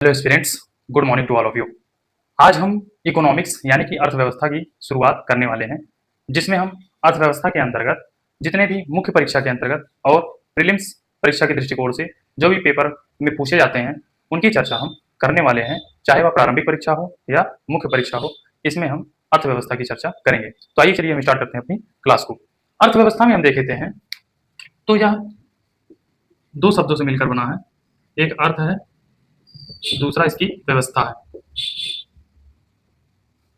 Hello students, good morning to all of you. आज हम economics यानी कि अर्थव्यवस्था की शुरुआत करने वाले हैं, जिसमें हम अर्थव्यवस्था के अंतर्गत जितने भी मुख्य परीक्षा के अंतर्गत और प्रीलिम्स परीक्षा के दृष्टिकोण से जो भी पेपर में पूछे जाते हैं, उनकी चर्चा हम करने वाले हैं, चाहे वह प्रारंभिक परीक्षा हो या मुख्य परीक्षा हो। इसमें हम अर्थव्यवस्था की चर्चा करेंगे। तो आइए चलिए हम स्टार्ट करते हैं अपनी क्लास को। अर्थव्यवस्था में हम देख लेते हैं तो यह दो शब्दों से मिलकर बना है, एक अर्थ है, दूसरा इसकी व्यवस्था है।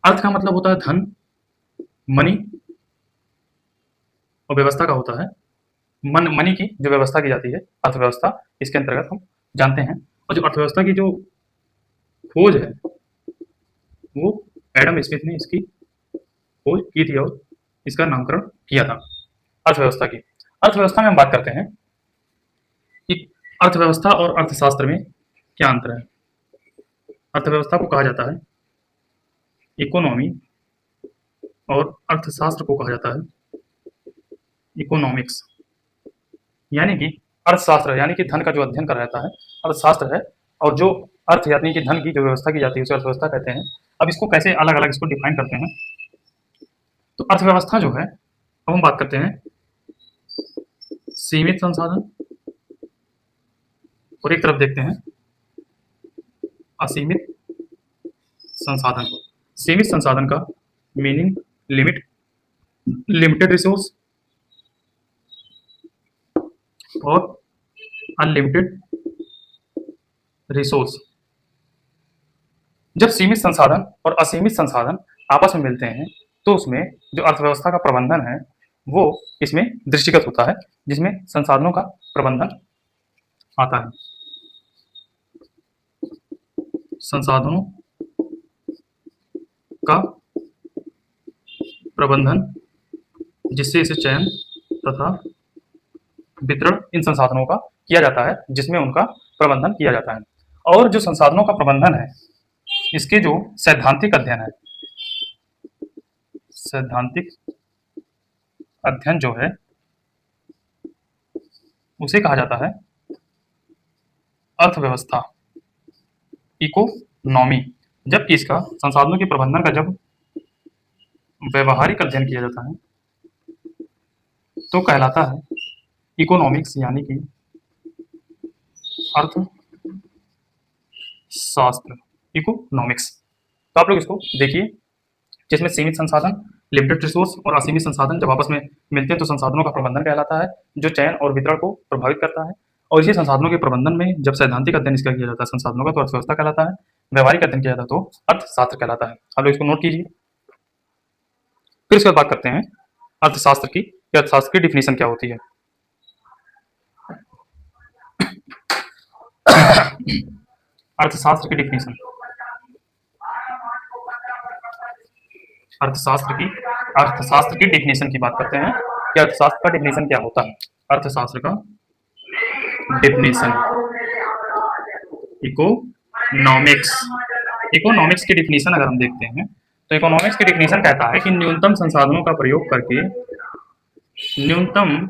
अर्थ का मतलब होता है धन, मनी, और व्यवस्था का होता है मनी की जो व्यवस्था की जाती है, अर्थव्यवस्था इसके अंतर्गत हम जानते हैं। और जो अर्थव्यवस्था की जो खोज है वो एडम स्मिथ ने इसकी खोज की थी और इसका नामकरण किया था अर्थव्यवस्था की। अर्थव्यवस्था में हम बात करते हैं कि अर्थव्यवस्था और अर्थशास्त्र में क्या अंतर है। अर्थव्यवस्था को कहा जाता है इकोनॉमी और अर्थशास्त्र को कहा जाता है इकोनॉमिक्स। यानी कि अर्थशास्त्र यानी कि धन का जो अध्ययन करा जाता है अर्थशास्त्र है, और जो अर्थ यानी कि धन की जो व्यवस्था की जाती है उसे अर्थव्यवस्था कहते हैं। अब इसको कैसे अलग अलग इसको डिफाइन करते हैं, तो अर्थव्यवस्था जो है, अब हम बात करते हैं सीमित संसाधन और एक तरफ देखते हैं असीमित संसाधन। सीमित संसाधन का मीनिंग लिमिटेड रिसोर्स और अनलिमिटेड रिसोर्स। जब सीमित संसाधन और असीमित संसाधन आपस में मिलते हैं तो उसमें जो अर्थव्यवस्था का प्रबंधन है वो इसमें दृष्टिगत होता है, जिसमें संसाधनों का प्रबंधन आता है। संसाधनों का प्रबंधन, जिससे इसे चयन तथा वितरण इन संसाधनों का किया जाता है, जिसमें उनका प्रबंधन किया जाता है। और जो संसाधनों का प्रबंधन है, इसके जो सैद्धांतिक अध्ययन है, सैद्धांतिक अध्ययन जो है उसे कहा जाता है अर्थव्यवस्था, इकोनॉमी। जबकि इसका संसाधनों के प्रबंधन का जब व्यवहारिक अध्ययन किया जाता है तो कहलाता है इकोनॉमिक्स यानी कि अर्थशास्त्र, इकोनॉमिक्स। तो आप लोग इसको देखिए, जिसमें सीमित संसाधन, लिमिटेड रिसोर्स और असीमित संसाधन जब आपस में मिलते हैं तो संसाधनों का प्रबंधन कहलाता है, जो चयन और वितरण को प्रभावित करता है। और इसी संसाधनों के प्रबंधन में जब सैद्धांतिक अध्ययन इसका किया जाता है संसाधनों का, तो अर्थव्यवस्था कहलाता है। व्यवहारिक अध्ययन किया जाता है तो अर्थशास्त्र कहलाता है। आप लोग इसको नोट कीजिए। फिर इसके बाद बात करते हैं अर्थशास्त्र की, अर्थशास्त्र की डिफिनेशन क्या होती है। अर्थशास्त्र की डिफिनेशन, अर्थशास्त्र की डिफिनेशन की बात करते हैं कि अर्थशास्त्र का डिफिनेशन क्या होता है। अर्थशास्त्र का डिफिनेशन, इकोनॉमिक्स। इकोनॉमिक्स की डिफिनेशन अगर हम देखते हैं तो इकोनॉमिक्स की डिफिनेशन कहता है कि न्यूनतम संसाधनों का प्रयोग करके, न्यूनतम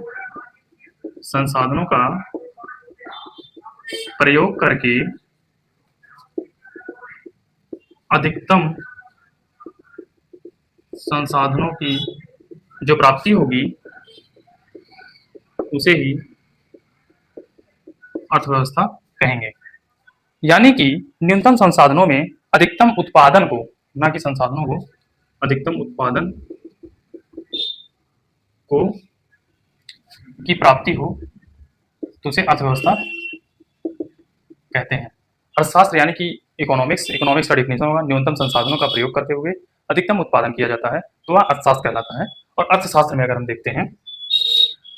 संसाधनों का प्रयोग करके अधिकतम संसाधनों की जो प्राप्ति होगी उसे ही अर्थव्यवस्था कहेंगे। यानी कि न्यूनतम संसाधनों में अधिकतम उत्पादन को, ना कि संसाधनों को, अधिकतम उत्पादन को की प्राप्ति हो तो उसे अर्थव्यवस्था कहते हैं। अर्थशास्त्र यानी कि इकोनॉमिक्स का डिफिनेशन होगा न्यूनतम संसाधनों का प्रयोग करते हुए अधिकतम उत्पादन किया जाता है, तो वह अर्थशास्त्र कहलाता है। और अर्थशास्त्र में अगर हम देखते हैं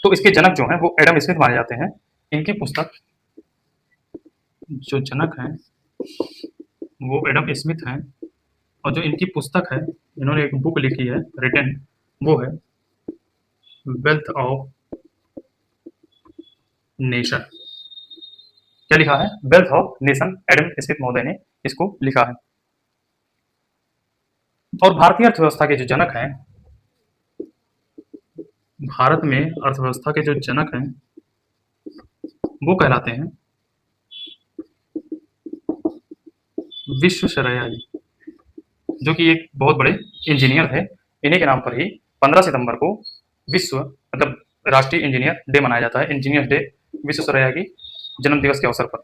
तो इसके जनक जो हैं वो एडम स्मिथ माने जाते हैं। इनकी पुस्तक जो जनक हैं वो एडम स्मिथ हैं, और जो इनकी पुस्तक है, इन्होंने एक बुक लिखी है रिटन, वो है वेल्थ ऑफ नेशन। क्या लिखा है? Wealth of nation. Adam Smith महोदय ने इसको लिखा है। और भारतीय अर्थव्यवस्था के जो जनक हैं, भारत में अर्थव्यवस्था के जो जनक हैं वो कहलाते हैं विश्वेश्वरैया जी, जो कि एक बहुत बड़े इंजीनियर थे। इन्हीं के नाम पर ही 15 सितंबर को विश्व मतलब राष्ट्रीय इंजीनियर डे मनाया जाता है, इंजीनियर्स डे, विश्वेश्वरैया की जन्म दिवस के अवसर पर।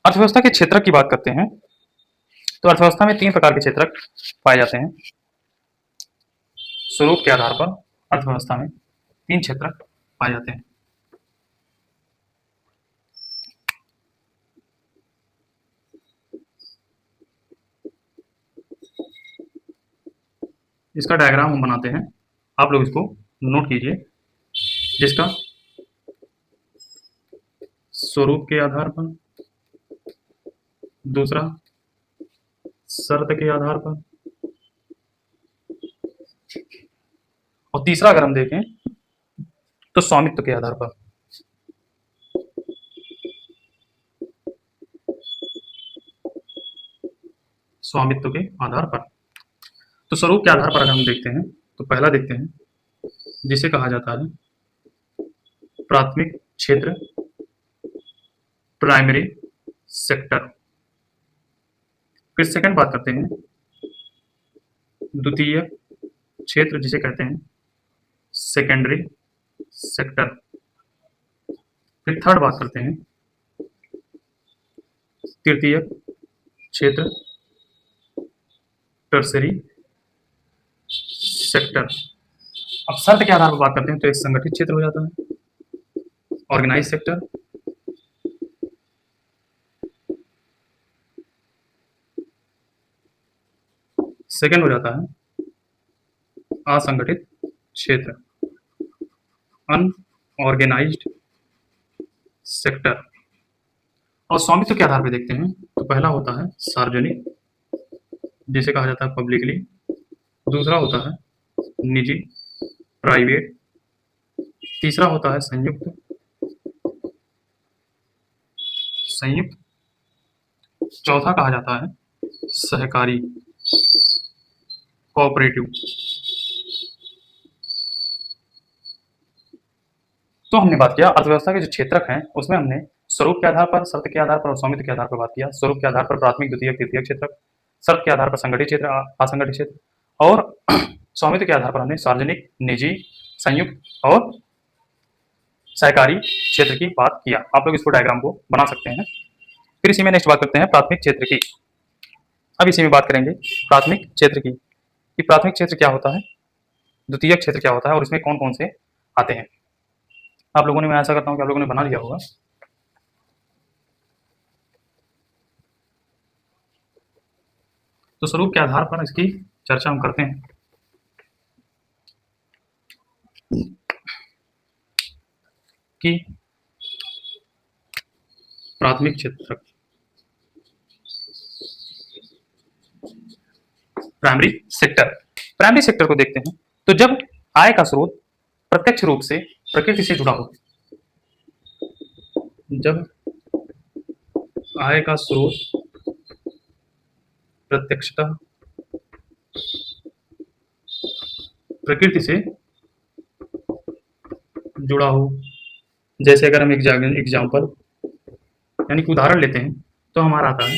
अर्थव्यवस्था के क्षेत्रक की बात करते हैं तो अर्थव्यवस्था में 3 प्रकार के क्षेत्रक पाए जाते हैं। स्वरूप के आधार पर अर्थव्यवस्था में 3 क्षेत्रक पाए जाते हैं। इसका डायग्राम हम बनाते हैं, आप लोग इसको नोट कीजिए। जिसका स्वरूप के आधार पर, दूसरा शर्त के आधार पर, और तीसरा अगर हम देखें तो स्वामित्व के आधार पर। स्वामित्व के आधार पर। तो स्वरूप के आधार पर अगर हम देखते हैं तो पहला देखते हैं जिसे कहा जाता है प्राथमिक क्षेत्र, प्राइमरी सेक्टर। फिर सेकंड बात करते हैं द्वितीय क्षेत्र, जिसे कहते हैं सेकेंडरी सेक्टर। फिर थर्ड बात करते हैं तृतीय क्षेत्र, टर्सरी सेक्टर। अब शर्त के आधार पर बात करते हैं तो एक संगठित क्षेत्र हो जाता है, ऑर्गेनाइज सेक्टर। सेकंड हो जाता है असंगठित क्षेत्र, अनऑर्गेनाइज्ड सेक्टर। और स्वामित्व के आधार पर देखते हैं तो पहला होता है सार्वजनिक, जिसे कहा जाता है पब्लिकली। दूसरा होता है निजी, प्राइवेट। तीसरा होता है संयुक्त, संयुक्त। चौथा कहा जाता है सहकारी, कोऑपरेटिव। तो हमने बात किया अर्थव्यवस्था के जो क्षेत्रक हैं उसमें हमने स्वरूप के आधार पर, शर्त के आधार पर और स्वामित्व के आधार पर बात किया। स्वरूप के आधार पर प्राथमिक, द्वितीय, तृतीय क्षेत्रक। शर्त के आधार पर संगठित क्षेत्र, असंगठित क्षेत्र। और स्वामित्व के आधार पर हमने सार्वजनिक, निजी, संयुक्त और सहकारी क्षेत्र की बात किया। आप लोग इसको डायग्राम को बना सकते हैं। फिर इसी में नेक्स्ट बात करते हैं प्राथमिक क्षेत्र की। अब इसी में बात करेंगे प्राथमिक क्षेत्र की कि प्राथमिक क्षेत्र क्या होता है, द्वितीय क्षेत्र क्या होता है और इसमें कौन कौन से आते हैं। आप लोगों ने, मैं ऐसा करता हूँ कि आप लोगों ने बना लिया होगा। तो स्वरूप के आधार पर इसकी चर्चा हम करते हैं कि प्राथमिक क्षेत्र, प्राइमरी सेक्टर। प्राइमरी सेक्टर को देखते हैं तो जब आय का स्रोत प्रत्यक्ष रूप से प्रकृति से जुड़ा हो, जब आय का स्रोत प्रत्यक्षतः प्रकृति से जुड़ा हो। जैसे अगर हम एग्जाम्पल यानी कि उदाहरण लेते हैं तो हमारा आता है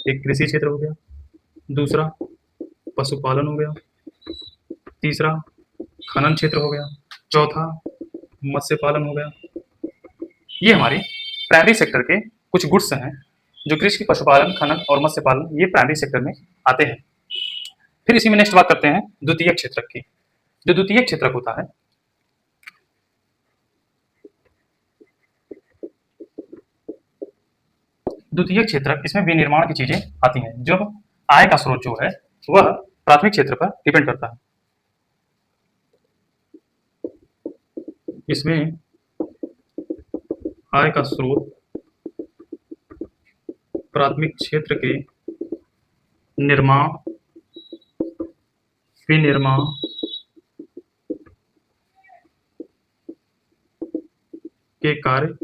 एक कृषि क्षेत्र हो गया, दूसरा पशुपालन हो गया, तीसरा खनन क्षेत्र हो गया, चौथा मत्स्य पालन हो गया। ये हमारे प्राइमरी सेक्टर के कुछ गुड्स हैं जो कृषि, पशुपालन, खनन और मत्स्य पालन ये प्राइमरी सेक्टर में आते हैं। फिर इसी में नेक्स्ट बात करते हैं द्वितीय क्षेत्र की। जो द्वितीय क्षेत्र होता है, द्वितीय क्षेत्र, इसमें विनिर्माण की चीजें आती हैं। जब आय का स्रोत जो है वह प्राथमिक क्षेत्र पर डिपेंड करता है। इसमें आय का स्रोत प्राथमिक क्षेत्र के निर्माण, विनिर्माण के कार्य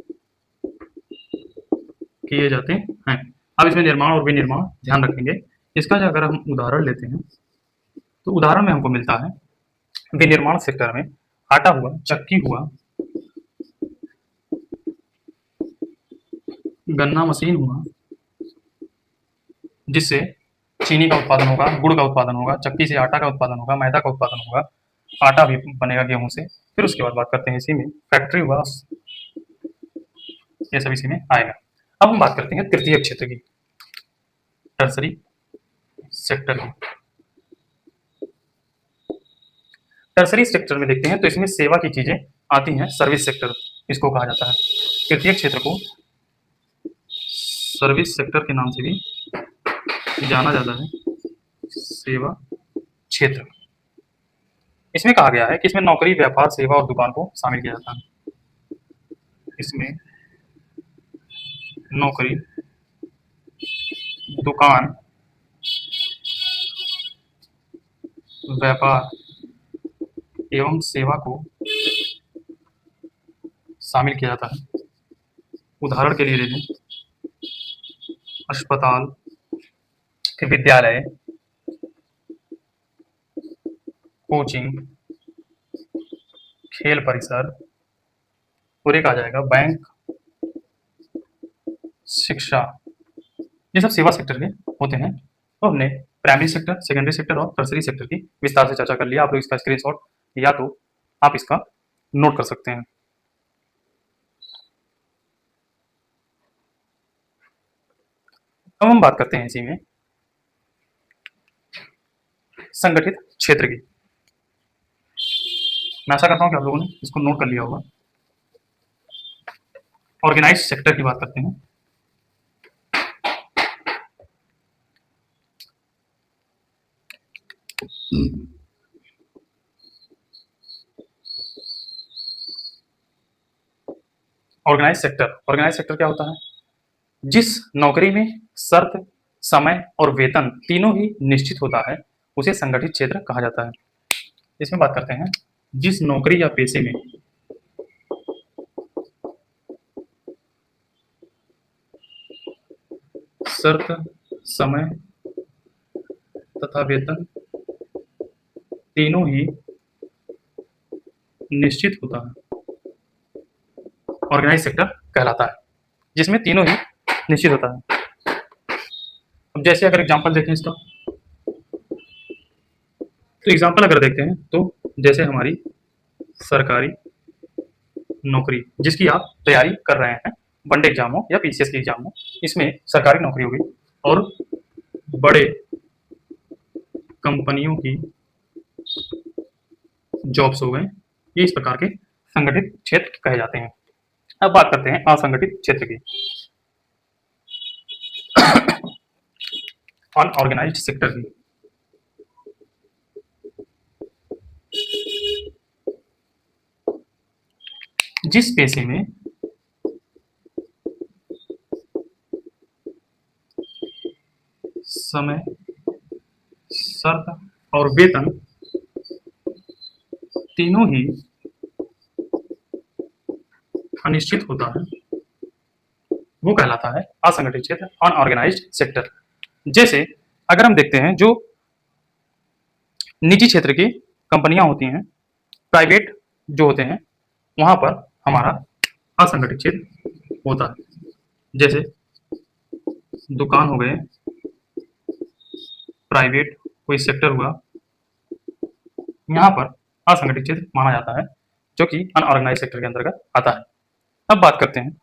किए जाते हैं। अब इसमें निर्माण और विनिर्माण ध्यान रखेंगे। इसका जो अगर हम उदाहरण लेते हैं तो उदाहरण में हमको मिलता है विनिर्माण सेक्टर में आटा हुआ, चक्की हुआ, गन्ना मशीन हुआ, जिससे चीनी का उत्पादन होगा, गुड़ का उत्पादन होगा, चक्की से आटा का उत्पादन होगा, मैदा का उत्पादन होगा, आटा भी बनेगा गेहूं से। फिर उसके बाद बात करते हैं इसी में फैक्ट्री हुआ, ये सब इसी में आएगा। अब हम बात करते हैं तृतीय क्षेत्र की, टर्सरी सेक्टर की। टर्सरी सेक्टर में देखते हैं तो इसमें सेवा की चीजें आती हैं, सर्विस सेक्टर इसको कहा जाता है। तृतीय क्षेत्र को सर्विस सेक्टर के नाम से भी जाना जाता है, सेवा क्षेत्र। इसमें कहा गया है कि इसमें नौकरी, व्यापार, सेवा और दुकान को शामिल किया जाता है। इसमें नौकरी, दुकान, व्यापार एवं सेवा को शामिल किया जाता है। उदाहरण के लिए ले लें अस्पताल, फिर विद्यालय, कोचिंग, खेल परिसर, पूरे का आ जाएगा बैंक, शिक्षा, ये सब सेवा सेक्टर के होते हैं। तो हमने प्राइमरी सेक्टर, सेकेंडरी सेक्टर और टर्सरी सेक्टर की विस्तार से चर्चा कर लिया। आप लोग इसका स्क्रीनशॉट या तो आप इसका नोट कर सकते हैं। अब हम बात करते हैं इसी में संगठित क्षेत्र की। मैं आशा करता हूं कि आप लोगों ने इसको नोट कर लिया होगा। ऑर्गेनाइज सेक्टर की बात करते हैं। ऑर्गेनाइज सेक्टर क्या होता है? जिस नौकरी में शर्त, समय और वेतन तीनों ही निश्चित होता है उसे संगठित क्षेत्र कहा जाता है। इसमें बात करते हैं जिस नौकरी या पेशे में शर्त, समय तथा वेतन तीनों ही निश्चित होता है, ऑर्गेनाइज सेक्टर कहलाता है, जिसमें तीनों ही निश्चित होता है। अब जैसे अगर एग्जांपल देखें इसका, तो एग्जांपल अगर देखते हैं तो जैसे हमारी सरकारी नौकरी जिसकी आप तैयारी कर रहे हैं, वनडे एग्जाम हो या पीसीएस की एग्जाम हो, इसमें सरकारी नौकरी होगी और बड़े कंपनियों की जॉब्स हो गए, ये इस प्रकार के संगठित क्षेत्र कहे जाते हैं। अब बात करते हैं असंगठित क्षेत्र की, अनऑर्गेनाइज्ड सेक्टर की। जिस पेशे में समय, शर्त और वेतन तीनों ही अनिश्चित होता है वो कहलाता है असंगठित क्षेत्र, अनऑर्गेनाइज्ड सेक्टर। जैसे अगर हम देखते हैं जो निजी क्षेत्र की कंपनियां होती हैं, प्राइवेट जो होते हैं, वहां पर हमारा असंगठित क्षेत्र होता है। जैसे दुकान हो गए, प्राइवेट कोई सेक्टर हुआ, यहाँ पर असंगठित क्षेत्र माना जाता है जो कि अनऑर्गेनाइज सेक्टर के अंतर्गत आता है। अब बात करते हैं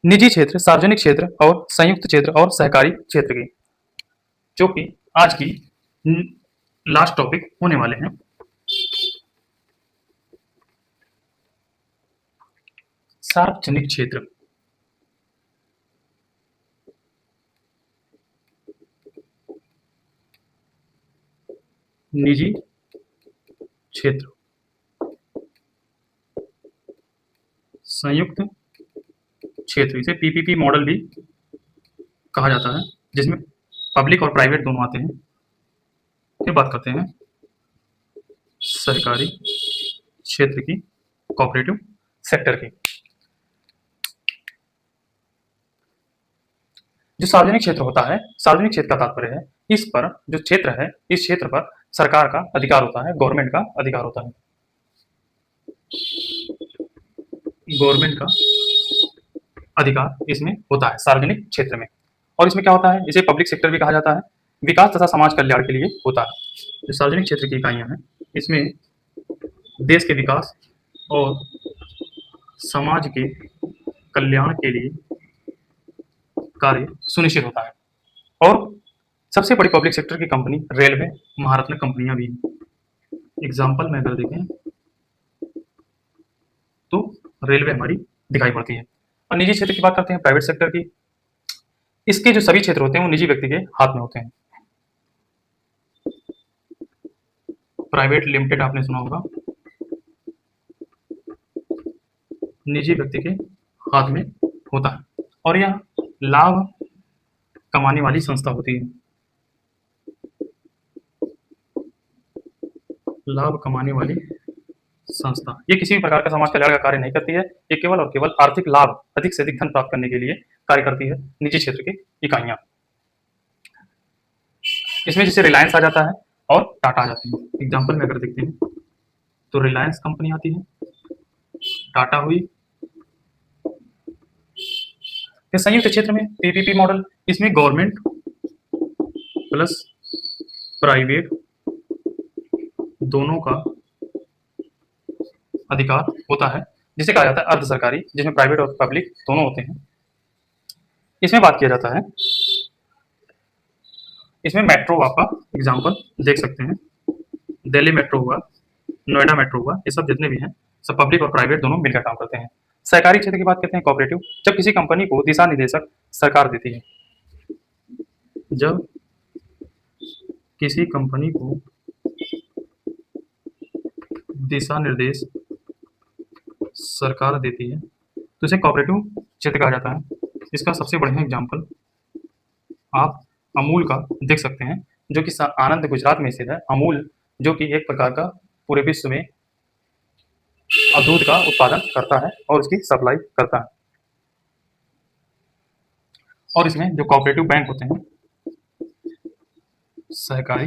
निजी क्षेत्र, सार्वजनिक क्षेत्र और संयुक्त क्षेत्र और सहकारी क्षेत्र की, जो कि आज की लास्ट टॉपिक होने वाले हैं। सार्वजनिक क्षेत्र, निजी क्षेत्र, संयुक्त क्षेत्र, इसे पीपीपी मॉडल भी कहा जाता है, जिसमें पब्लिक और प्राइवेट दोनों आते हैं। फिर बात करते हैं सरकारी क्षेत्र की, कोऑपरेटिव सेक्टर की। जो सार्वजनिक क्षेत्र होता है, सार्वजनिक क्षेत्र का तात्पर्य है इस पर जो क्षेत्र है, इस क्षेत्र पर सरकार का अधिकार होता है, गवर्नमेंट का अधिकार होता है, गवर्नमेंट का अधिकार इसमें होता है सार्वजनिक क्षेत्र में। और इसमें क्या होता है, इसे पब्लिक सेक्टर भी कहा जाता है, विकास तथा समाज कल्याण के लिए होता है। जो सार्वजनिक क्षेत्र की इकाइयां हैं, इसमें देश के विकास और समाज के कल्याण के लिए कार्य सुनिश्चित होता है। और सबसे बड़ी पब्लिक सेक्टर की कंपनी रेलवे, महारत्न कंपनियां भी हैं। एग्जाम्पल में अगर देखें तो रेलवे हमारी दिखाई पड़ती है। और निजी क्षेत्र की बात करते हैं, प्राइवेट सेक्टर की, इसके जो सभी क्षेत्र होते हैं वो निजी व्यक्ति के हाथ में होते हैं। प्राइवेट लिमिटेड आपने सुना होगा, निजी व्यक्ति के हाथ में होता है और यह लाभ कमाने वाली संस्था होती है। लाभ कमाने वाली संस्था, ये किसी भी प्रकार का समाज कल्याण का कार्य नहीं करती है, ये केवल और केवल आर्थिक लाभ, अधिक से अधिक धन प्राप्त करने के लिए कार्य करती है निजी क्षेत्र की इकाइयां। इसमें जैसे रिलायंस आ जाता है और टाटा आ जाती है। एग्जाम्पल में अगर देखते हैं तो रिलायंस कंपनी आती है, टाटा हुई। फिर संयुक्त क्षेत्र में पीपीपी मॉडल, इसमें गवर्नमेंट प्लस प्राइवेट दोनों का अधिकार होता है, जिसे कहा जाता है अर्ध सरकारी, जिसमें प्राइवेट और पब्लिक दोनों होते हैं। इसमें बात किया जाता है, इसमें मेट्रो आपका एग्जाम्पल देख सकते हैं, दिल्ली मेट्रो हुआ, नोएडा मेट्रो हुआ, ये सब जितने भी हैं सब पब्लिक और प्राइवेट दोनों मिलकर काम करते हैं। सहकारी क्षेत्र की बात करते हैं, कोऑपरेटिव, जब किसी कंपनी को दिशा निर्देशक सरकार देती है, जब किसी कंपनी को दिशा निर्देश सरकार देती है तो इसे कोऑपरेटिव क्षेत्र कहा जाता है। इसका सबसे बढ़िया एग्जाम्पल आप अमूल का देख सकते हैं, जो कि आनंद गुजरात में स्थित है। अमूल जो कि एक प्रकार का पूरे विश्व में दूध का उत्पादन करता है और उसकी सप्लाई करता है। और इसमें जो कोऑपरेटिव बैंक होते हैं, सहकारी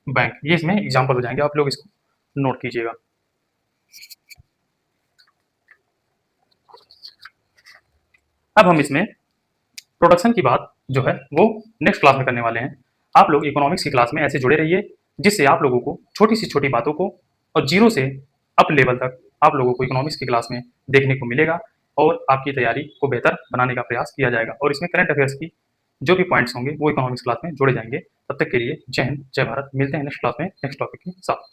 बैंक, ये इसमें एग्जाम्पल हो जाएंगे, आप लोग इसको नोट कीजिएगा। अब हम इसमें प्रोडक्शन की बात जो है वो नेक्स्ट क्लास में करने वाले हैं। आप लोग इकोनॉमिक्स की क्लास में ऐसे जुड़े रहिए, जिससे आप लोगों को छोटी सी छोटी बातों को और जीरो से अप लेवल तक आप लोगों को इकोनॉमिक्स की क्लास में देखने को मिलेगा और आपकी तैयारी को बेहतर बनाने का प्रयास किया जाएगा। और इसमें करंट अफेयर्स की जो भी पॉइंट्स होंगे वो इकोनॉमिक्स क्लास में जोड़े जाएंगे। तब तक के लिए जय हिंद, जय भारत। मिलते हैं नेक्स्ट क्लास में नेक्स्ट टॉपिक के साथ।